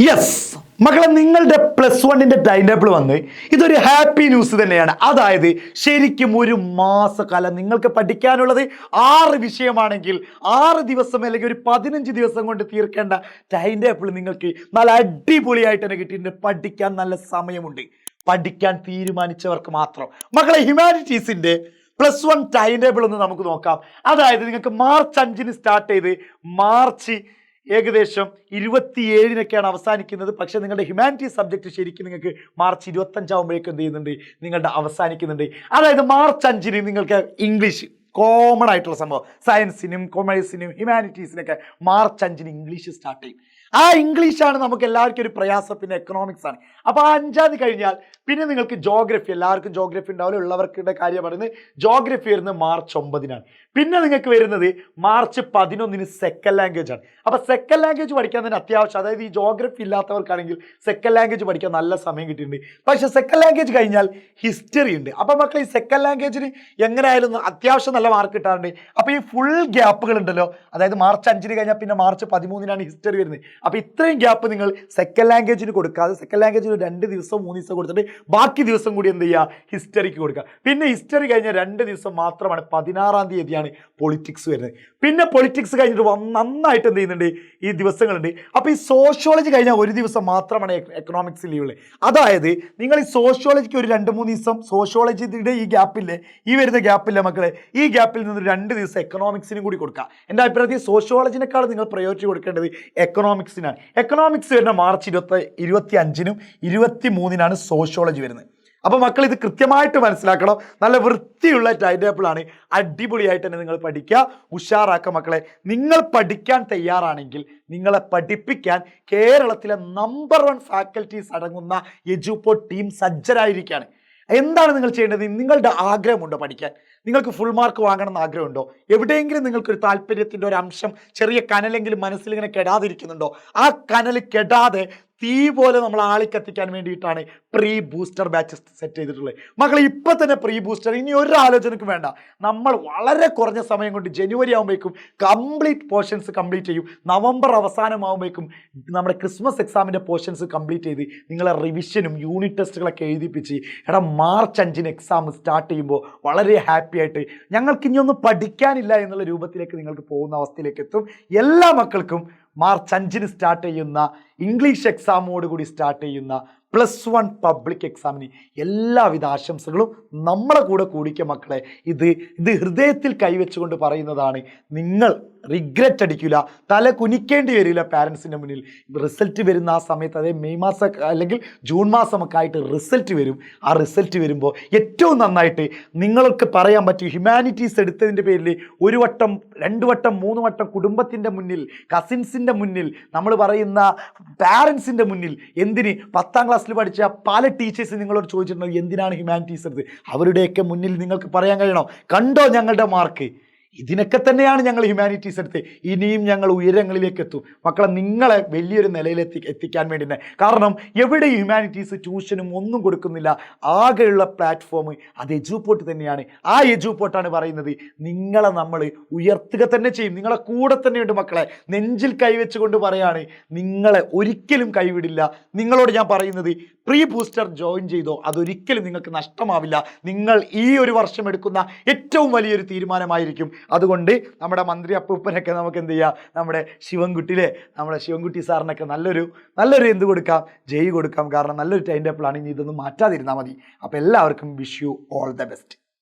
Yes മക്കളെ, നിങ്ങളുടെ +1 time table വന്ന് ഇതൊരു ഹാപ്പി ന്യൂസ് തന്നെയാണ്. അതായത് ശരിക്കും ഒരു മാസക്കാലം നിങ്ങൾക്ക് പഠിക്കാനുള്ളത് 6 വിഷയമാണെങ്കിൽ 6 ദിവസം അല്ലെങ്കിൽ ഒരു 15 ദിവസം കൊണ്ട് തീർക്കേണ്ട ടൈം ടേബിൾ നിങ്ങൾക്ക് നല്ല അടിപൊളിയായിട്ട് തന്നെ കിട്ടിയിട്ടുണ്ട്. പഠിക്കാൻ നല്ല സമയമുണ്ട്. പഠിക്കാൻ തീരുമാനിച്ചവർക്ക് മാത്രം. മക്കളെ, ഹ്യൂമാനിറ്റീസിന്റെ +1 ടൈം ടേബിൾ ഒന്ന് നമുക്ക് നോക്കാം. അതായത് നിങ്ങൾക്ക് മാർച്ച് 5 സ്റ്റാർട്ട് ചെയ്ത് മാർച്ച് ഏകദേശം 27 അവസാനിക്കുന്നത്. പക്ഷെ നിങ്ങളുടെ ഹ്യൂമാനിറ്റീസ് സബ്ജക്ട് ശരിക്കും നിങ്ങൾക്ക് മാർച്ച് 25 എന്ത് ചെയ്യുന്നുണ്ട്, നിങ്ങളുടെ അവസാനിക്കുന്നുണ്ട്. അതായത് മാർച്ച് 5 നിങ്ങൾക്ക് ഇംഗ്ലീഷ് കോമൺ ആയിട്ടുള്ള സംഭവം, സയൻസിനും കൊമേഴ്സിനും ഹ്യൂമാനിറ്റീസിനൊക്കെ മാർച്ച് 5 ഇംഗ്ലീഷ് സ്റ്റാർട്ട് ചെയ്യും. ആ ഇംഗ്ലീഷാണ് നമുക്ക് എല്ലാവർക്കും ഒരു പ്രയാസം. പിന്നെ എക്കണോമിക്സ് ആണ്. അപ്പോൾ ആ 5 കഴിഞ്ഞാൽ പിന്നെ നിങ്ങൾക്ക് ജോഗ്രഫി, എല്ലാവർക്കും ജോഗ്രഫി ഉണ്ടാവില്ല, ഉള്ളവർക്കുടെ കാര്യം പറയുന്നത് ജോഗ്രഫി വരുന്നത് മാർച്ച് 9. പിന്നെ നിങ്ങൾക്ക് വരുന്നത് മാർച്ച് 11 സെക്കൻഡ് ലാംഗ്വേജ് ആണ്. അപ്പോൾ സെക്കൻഡ് ലാംഗ്വേജ് പഠിക്കാൻ തന്നെ അത്യാവശ്യം, അതായത് ഈ ജോഗ്രഫി ഇല്ലാത്തവർക്കാണെങ്കിൽ സെക്കൻഡ് ലാംഗ്വേജ് പഠിക്കാൻ നല്ല സമയം കിട്ടിയിട്ടുണ്ട്. പക്ഷെ സെക്കൻഡ് ലാംഗ്വേജ് കഴിഞ്ഞാൽ ഹിസ്റ്ററി ഉണ്ട്. അപ്പോൾ മക്കൾ ഈ സെക്കൻഡ് ലാംഗ്വേജിന് എങ്ങനെയായാലും അത്യാവശ്യം നല്ല മാർക്ക് കിട്ടാറുണ്ട്. അപ്പോൾ ഈ ഫുൾ ഗ്യാപ്പുകൾ ഉണ്ടല്ലോ, അതായത് മാർച്ച് 5 കഴിഞ്ഞാൽ പിന്നെ മാർച്ച് 13 ഹിസ്റ്ററി വരുന്നത്. അപ്പോൾ ഇത്രയും ഗ്യാപ്പ് നിങ്ങൾ സെക്കൻഡ് ലാംഗ്വേജിന് കൊടുക്കാതെ സെക്കൻഡ് ലാംഗ്വേജിന് 2 ദിവസം 3 ദിവസം കൊടുത്തിട്ട് ബാക്കി ദിവസം കൂടി എന്ത് ചെയ്യുക, ഹിസ്റ്ററിക്ക് കൊടുക്കുക. പിന്നെ ഹിസ്റ്ററി കഴിഞ്ഞാൽ 2 ദിവസം മാത്രമാണ്, 16 തീയതിയാണ് പൊളിറ്റിക്സ് വരുന്നത്. പിന്നെ പൊളിറ്റിക്സ് കഴിഞ്ഞിട്ട് നന്നായിട്ട് എന്ത് ചെയ്യുന്നുണ്ട്, ഈ ദിവസങ്ങളുണ്ട്. അപ്പോൾ ഈ സോഷ്യോളജി കഴിഞ്ഞാൽ 1 ദിവസം മാത്രമാണ് എക്കണോമിക്സ് ലീവുള്ളത്. അതായത് നിങ്ങൾ ഈ സോഷ്യോളജിക്ക് ഒരു 2-3 ദിവസം സോഷ്യോളജിയുടെ ഈ ഗ്യാപ്പില്ലേ, ഈ വരുന്ന ഗ്യാപ്പില്ലേ മക്കളെ, ഈ ഗ്യാപ്പിൽ നിന്ന് 2 ദിവസം എക്കണോമിക്സിനും കൂടി കൊടുക്കുക. എൻ്റെ അഭിപ്രായത്തിൽ സോഷ്യോളജിനേക്കാൾ നിങ്ങൾ പ്രയോറിറ്റി കൊടുക്കേണ്ടത് എക്കണോമിക്സിനാണ്. എക്കണോമിക്സ് വരുന്ന മാർച്ച് 25 23 സോഷ്യോളജി വരുന്നത്. അപ്പോൾ മക്കൾ ഇത് കൃത്യമായിട്ട് മനസ്സിലാക്കണം. നല്ല വൃത്തിയുള്ള ടൈം ടേബിളാണ്. അടിപൊളിയായിട്ട് തന്നെ നിങ്ങൾ പഠിക്കുക, ഉഷാറാക്കുക. മക്കളെ, നിങ്ങൾ പഠിക്കാൻ തയ്യാറാണെങ്കിൽ നിങ്ങളെ പഠിപ്പിക്കാൻ കേരളത്തിലെ നമ്പർ 1 ഫാക്കൽറ്റീസ് അടങ്ങുന്ന എജുപോ ടീം സജ്ജരായിരിക്കുകയാണ്. എന്താണ് നിങ്ങൾ ചെയ്യേണ്ടത്? നിങ്ങളുടെ ആഗ്രഹമുണ്ടോ പഠിക്കാൻ? നിങ്ങൾക്ക് ഫുൾ മാർക്ക് വാങ്ങണം എന്ന് ആഗ്രഹമുണ്ടോ? എവിടെയെങ്കിലും നിങ്ങൾക്കൊരു താല്പര്യത്തിൻ്റെ ഒരു അംശം, ചെറിയ കനലെങ്കിലും മനസ്സിലിങ്ങനെ കെടാതിരിക്കുന്നുണ്ടോ? ആ കനൽ കെടാതെ തീ പോലെ നമ്മൾ ആളിക്കത്തിക്കാൻ വേണ്ടിയിട്ടാണ് പ്രീ ബൂസ്റ്റർ ബാച്ച് സെറ്റ് ചെയ്തിട്ടുള്ളത്. മക്കളെ, ഇപ്പം തന്നെ പ്രീ ബൂസ്റ്റർ, ഇനി ഒരു ആലോചനയ്ക്കും വേണ്ട. നമ്മൾ വളരെ കുറഞ്ഞ സമയം കൊണ്ട് ജനുവരി ആകുമ്പോഴേക്കും കംപ്ലീറ്റ് പോർഷൻസ് കംപ്ലീറ്റ് ചെയ്യും. നവംബർ അവസാനമാകുമ്പോഴേക്കും നമ്മുടെ ക്രിസ്മസ് എക്സാമിൻ്റെ പോർഷൻസ് കംപ്ലീറ്റ് ചെയ്ത് നിങ്ങളെ റിവിഷനും യൂണിറ്റ് ടെസ്റ്റുകളൊക്കെ എഴുതിപ്പിച്ച് മാർച്ച് 5 എക്സാം സ്റ്റാർട്ട് ചെയ്യുമ്പോൾ വളരെ ഹാപ്പി ആയിട്ട് ഞങ്ങൾക്ക് ഇനിയൊന്നും പഠിക്കാനില്ല എന്നുള്ള രൂപത്തിലേക്ക് നിങ്ങൾക്ക് പോകുന്ന അവസ്ഥയിലേക്ക് എത്തും. എല്ലാ മക്കൾക്കും മാർച്ച് 5 സ്റ്റാർട്ട് ചെയ്യുന്ന ഇംഗ്ലീഷ് എക്സാമോടുകൂടി സ്റ്റാർട്ട് ചെയ്യുന്ന +1 പബ്ലിക് എക്സാമിന് എല്ലാവിധ ആശംസകളും നമ്മളെ കൂടെ കൂടിക്കുക മക്കളെ. ഇത് ഹൃദയത്തിൽ കൈവച്ചുകൊണ്ട് പറയുന്നതാണ്. നിങ്ങൾ റിഗ്രറ്റ് അടിക്കില്ല, തല കുനിക്കേണ്ടി വരില്ല പാരൻസിൻ്റെ മുന്നിൽ. റിസൾട്ട് വരുന്ന ആ സമയത്ത്, അതായത് മെയ് മാസം അല്ലെങ്കിൽ ജൂൺ മാസമൊക്കെ ആയിട്ട് റിസൾട്ട് വരും. ആ റിസൾട്ട് വരുമ്പോൾ ഏറ്റവും നന്നായിട്ട് നിങ്ങൾക്ക് പറയാൻ പറ്റും, ഹ്യൂമാനിറ്റീസ് എടുത്തതിൻ്റെ പേരിൽ 1 വട്ടം 2 വട്ടം 3 വട്ടം കുടുംബത്തിൻ്റെ മുന്നിൽ, കസിൻസിൻ്റെ മുന്നിൽ, നമ്മൾ പറയുന്ന പാരൻസിൻ്റെ മുന്നിൽ, എന്തിന് 10ാം ക്ലാസ്സിൽ പഠിച്ച പല ടീച്ചേഴ്സ് നിങ്ങളോട് ചോദിച്ചിട്ടുണ്ടോ എന്തിനാണ് ഹ്യൂമാനിറ്റീസ് എടുത്ത്? അവരുടെയൊക്കെ മുന്നിൽ നിങ്ങൾക്ക് പറയാൻ കഴിയണം, കണ്ടോ ഞങ്ങളുടെ മാർക്ക്, ഇതിനൊക്കെ തന്നെയാണ് ഞങ്ങൾ ഹ്യൂമാനിറ്റീസ് എടുത്ത്, ഇനിയും ഞങ്ങൾ ഉയരങ്ങളിലേക്ക് എത്തും. മക്കളെ, നിങ്ങളെ വലിയൊരു നിലയിൽ എത്തിക്കാൻ വേണ്ടി തന്നെ. കാരണം എവിടെ ഹ്യൂമാനിറ്റീസ് ട്യൂഷനും ഒന്നും കൊടുക്കുന്നില്ല. ആകെയുള്ള പ്ലാറ്റ്ഫോം അത് എജുപോർട്ട് തന്നെയാണ്. ആ എജുപോർട്ടാണ് പറയുന്നത് നിങ്ങളെ നമ്മൾ ഉയർത്തുക തന്നെ ചെയ്യും. നിങ്ങളെ കൂടെ തന്നെയുണ്ട് മക്കളെ. നെഞ്ചിൽ കൈവച്ചുകൊണ്ട് പറയാണ്, നിങ്ങളെ ഒരിക്കലും കൈവിടില്ല. നിങ്ങളോട് ഞാൻ പറയുന്നത്, പ്രീ ബൂസ്റ്റർ ജോയിൻ ചെയ്തോ, അതൊരിക്കലും നിങ്ങൾക്ക് നഷ്ടമാവില്ല. നിങ്ങൾ ഈ ഒരു വർഷം എടുക്കുന്ന ഏറ്റവും വലിയൊരു തീരുമാനമായിരിക്കും. അതുകൊണ്ട് നമ്മുടെ മന്ത്രി അപ്പൂപ്പനൊക്കെ നമുക്ക് എന്ത് ചെയ്യാം, നമ്മുടെ ശിവൻകുട്ടി സാറിനൊക്കെ നല്ലൊരു എന്ത് കൊടുക്കാം, ജയ് കൊടുക്കാം. കാരണം നല്ലൊരു ടൈം ടേബിളാണ്. ഇനി ഇതൊന്നും മാറ്റാതിരുന്നാൽ മതി. അപ്പോൾ എല്ലാവർക്കും wish you all the best.